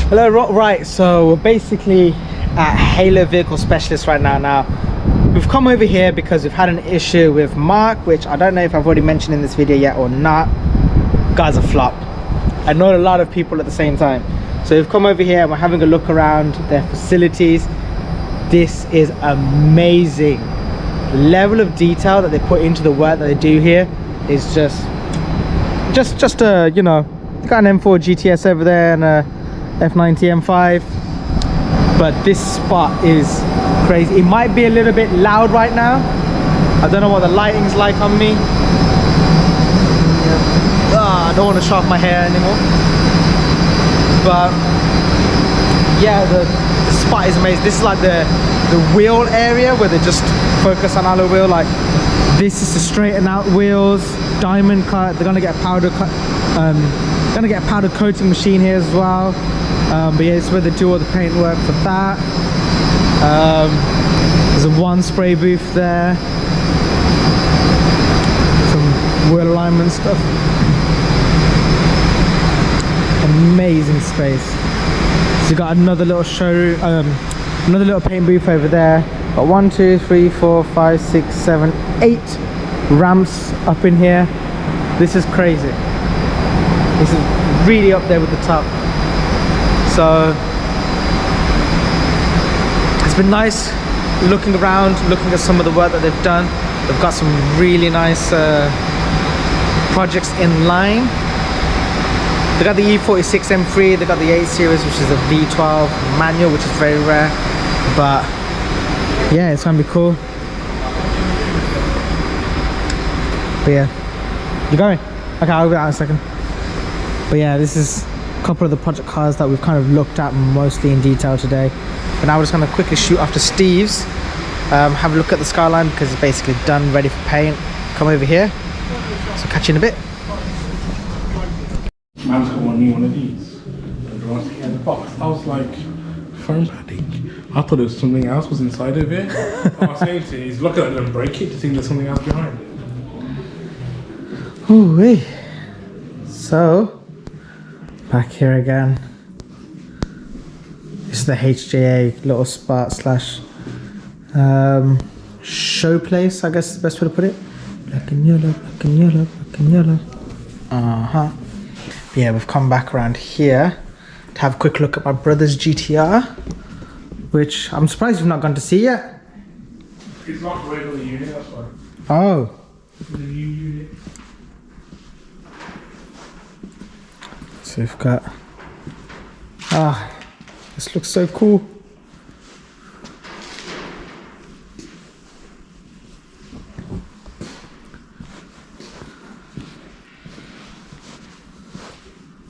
Hello, right, so we're basically at Halo Vehicle Specialist right now. We've come over here because we've had an issue with Mark, which I don't know if I've already mentioned in this video yet or not. Guy's a flop. I know a lot of people at the same time. So we've come over here and we're having a look around their facilities. This is amazing. The level of detail that they put into the work that they do here is just you know, they got an M4 GTS over there and a F90 M5, but this spot is crazy. It might be a little bit loud right now. I don't know what the lighting's like on me. I don't want to show off my hair anymore, but yeah, the spot is amazing. This is like the wheel area where they just focus on alloy wheel. Like, this is to straighten out wheels, diamond cut. They're gonna get a powder cut, gonna get a powder coating machine here as well. But yeah, it's where they do all the paint work for that. There's a one spray booth there, some wheel alignment stuff. Amazing space. So you got another little showroom, another little paint booth over there. Got 1, 2, 3, 4, 5, 6, 7, 8 ramps up in here. This is crazy. This is really up there with the top. So it's been nice looking around, looking at some of the work that they've done. They've got some really nice projects in line. They got the E46 M3, they got the 8 Series, which is a V12 manual, which is very rare. But yeah, it's gonna be cool. But yeah, you going? Okay, I'll be out in a second. But yeah, this is couple of the project cars that we've kind of looked at mostly in detail today. But now we're just going to quickly shoot after Steve's, have a look at the Skyline because it's basically done, ready for paint. Come over here, so catch you in a bit. Man's got one new one of these. In the box, I was like, foam padding. I thought it was something else was inside of it. I was saying to him, he's looking at it and break it to think there's something else behind it. Ooh wee. So back here again. This is the HJA little spot slash show place, I guess is the best way to put it. Black and yellow, black and yellow, black and yellow. Yeah, we've come back around here to have a quick look at my brother's GTR, which I'm surprised you've not gone to see yet. It's not a regular unit, that's why. Oh. It's a new unit. So we've got, this looks so cool.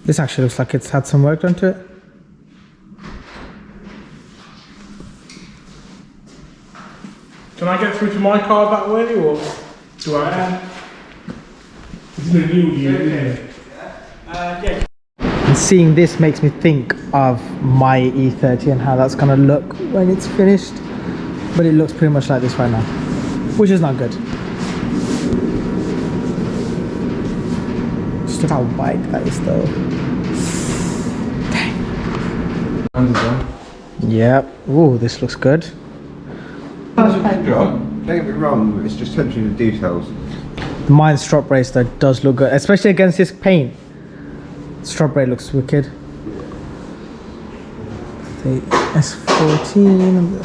This actually looks like it's had some work done to it. Can I get through to my car that way, or do I? This is a new unit. Yeah. And seeing this makes me think of my E30 and how that's gonna look when it's finished. But it looks pretty much like this right now, which is not good. Just look how wide that is though. Dang. Yep. Ooh, this looks good. That's a good job. Don't get me wrong, it's just attention to details. The mine strop brace though does look good, especially against this paint. Strop brace looks wicked. The S14 and the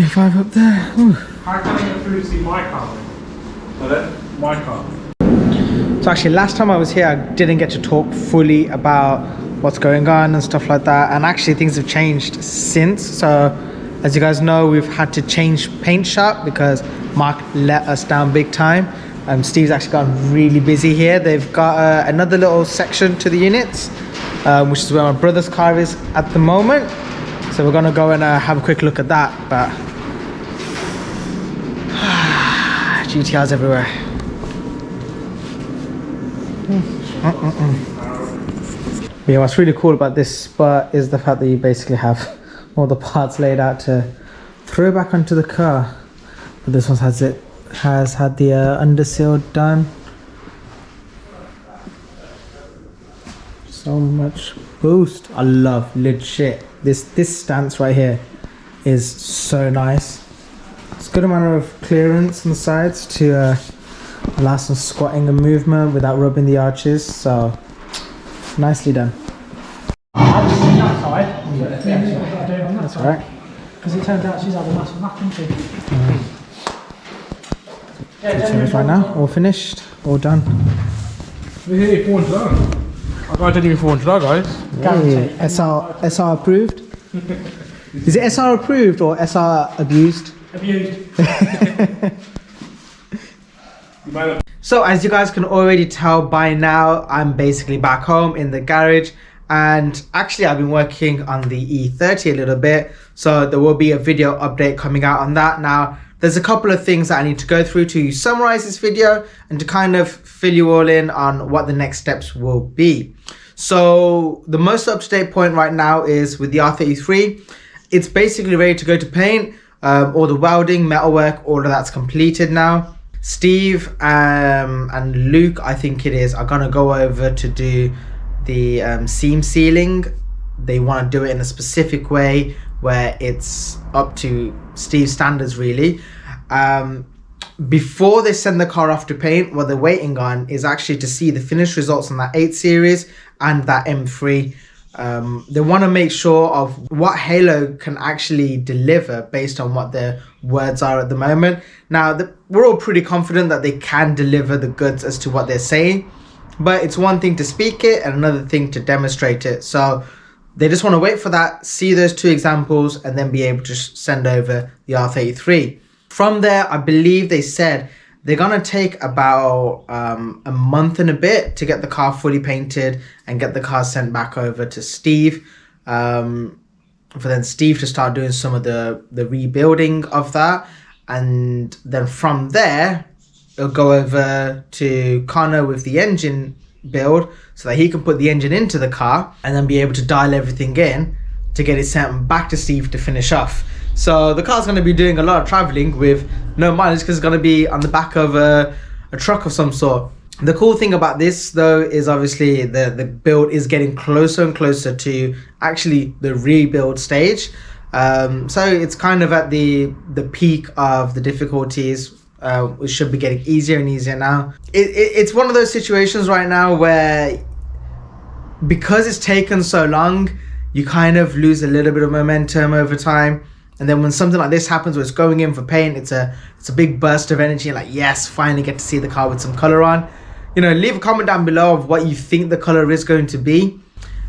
A5 up there. Ooh. How can I get through to see my car then? My car. So actually last time I was here I didn't get to talk fully about what's going on and stuff like that, and actually things have changed since. So as you guys know, we've had to change paint shop because Mark let us down big time. Steve's actually gotten really busy here. They've got another little section to the units. which is where my brother's car is at the moment. So we're gonna go and have a quick look at that. But GTRs everywhere. Yeah, what's really cool about this spot is the fact that you basically have all the parts laid out to throw back onto the car. But this one has had the underseal done. So much boost. I love legit this stance right here is so nice. It's a good amount of clearance on the sides to allow some squatting and movement without rubbing the arches, so nicely done. That's alright. Because it turns out she's had a massive nap, hasn't she? GTRs right now, all finished, all done. We're here 400 done. I got delivery 400 guys. Hey, SR approved. Is it SR approved or SR abused? Abused. So as you guys can already tell by now, I'm basically back home in the garage, and actually I've been working on the E30 a little bit, so there will be a video update coming out on that. Now there's a couple of things that I need to go through to summarize this video and to kind of fill you all in on what the next steps will be. So the most up-to-date point right now is with the R33. It's basically ready to go to paint. All the welding, metalwork, all of that's completed now. Steve and Luke, I think it is, are gonna go over to do the seam sealing. They want to do it in a specific way where it's up to Steve's standards really. Before they send the car off to paint, what they're waiting on is actually to see the finished results on that 8 Series and that M3. They want to make sure of what Halo can actually deliver based on what their words are at the moment. Now, we're all pretty confident that they can deliver the goods as to what they're saying, but it's one thing to speak it and another thing to demonstrate it. So they just want to wait for that, see those 2 examples, and then be able to send over the R33. From there, I believe they said they're gonna take about a month and a bit to get the car fully painted and get the car sent back over to Steve, for then Steve to start doing some of the rebuilding of that, and then from there it'll go over to Connor with the engine build so that he can put the engine into the car and then be able to dial everything in to get it sent back to Steve to finish off. So the car's going to be doing a lot of traveling with no mileage because it's going to be on the back of a truck of some sort. The cool thing about this though is obviously the build is getting closer and closer to actually the rebuild stage. So it's kind of at the peak of the difficulties. It should be getting easier and easier now. It's one of those situations right now where because it's taken so long, you kind of lose a little bit of momentum over time. And then when something like this happens where it's going in for paint, it's a big burst of energy, like yes, finally get to see the car with some color on. You know, leave a comment down below of what you think the color is going to be.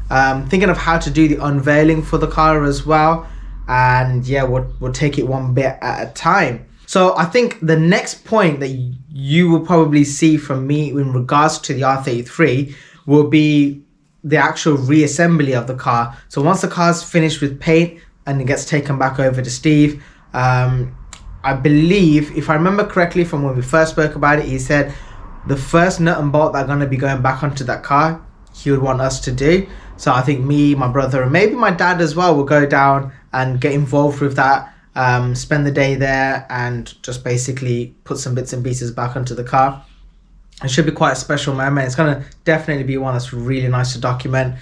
Thinking of how to do the unveiling for the car as well. And yeah, we'll take it one bit at a time. So I think the next point that you will probably see from me in regards to the R33 will be the actual reassembly of the car. So once the car's finished with paint and it gets taken back over to Steve, I believe, if I remember correctly from when we first spoke about it, he said the first nut and bolt that are going to be going back onto that car, he would want us to do. So I think me, my brother, and maybe my dad as well will go down and get involved with that, spend the day there and just basically put some bits and pieces back onto the car. It should be quite a special moment. It's going to definitely be one that's really nice to document.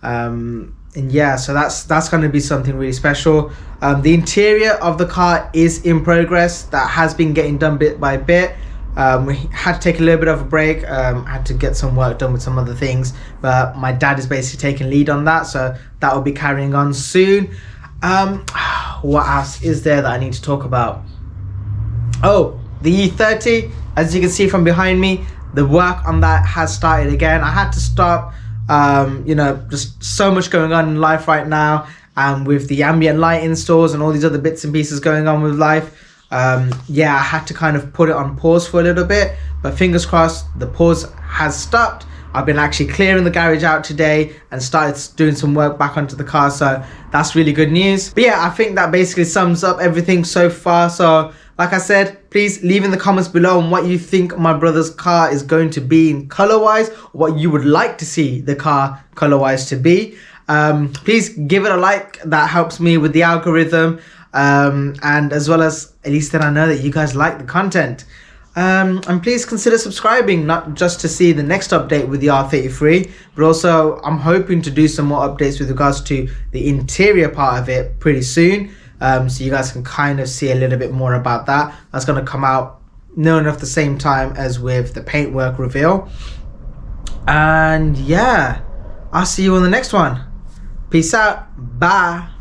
And yeah, so that's going to be something really special. The interior of the car is in progress. That has been getting done bit by bit. We had to take a little bit of a break, had to get some work done with some other things, but my dad is basically taking lead on that, so that will be carrying on soon. What else is there that I need to talk about? Oh, the E30, as you can see from behind me, the work on that has started again. I had to stop, you know, just so much going on in life right now, and with the ambient light installs and all these other bits and pieces going on with life, yeah, I had to kind of put it on pause for a little bit, but fingers crossed the pause has stopped. I've been actually clearing the garage out today and started doing some work back onto the car, so that's really good news. But yeah, I think that basically sums up everything so far. So like I said, please leave in the comments below on what you think my brother's car is going to be in color wise, what you would like to see the car color wise to be. Please give it a like, that helps me with the algorithm, and as well as at least then I know that you guys like the content. And please consider subscribing, not just to see the next update with the R33, but also I'm hoping to do some more updates with regards to the interior part of it pretty soon, so you guys can kind of see a little bit more about that. That's going to come out near enough the same time as with the paintwork reveal. And yeah, I'll see you on the next one. Peace out. Bye.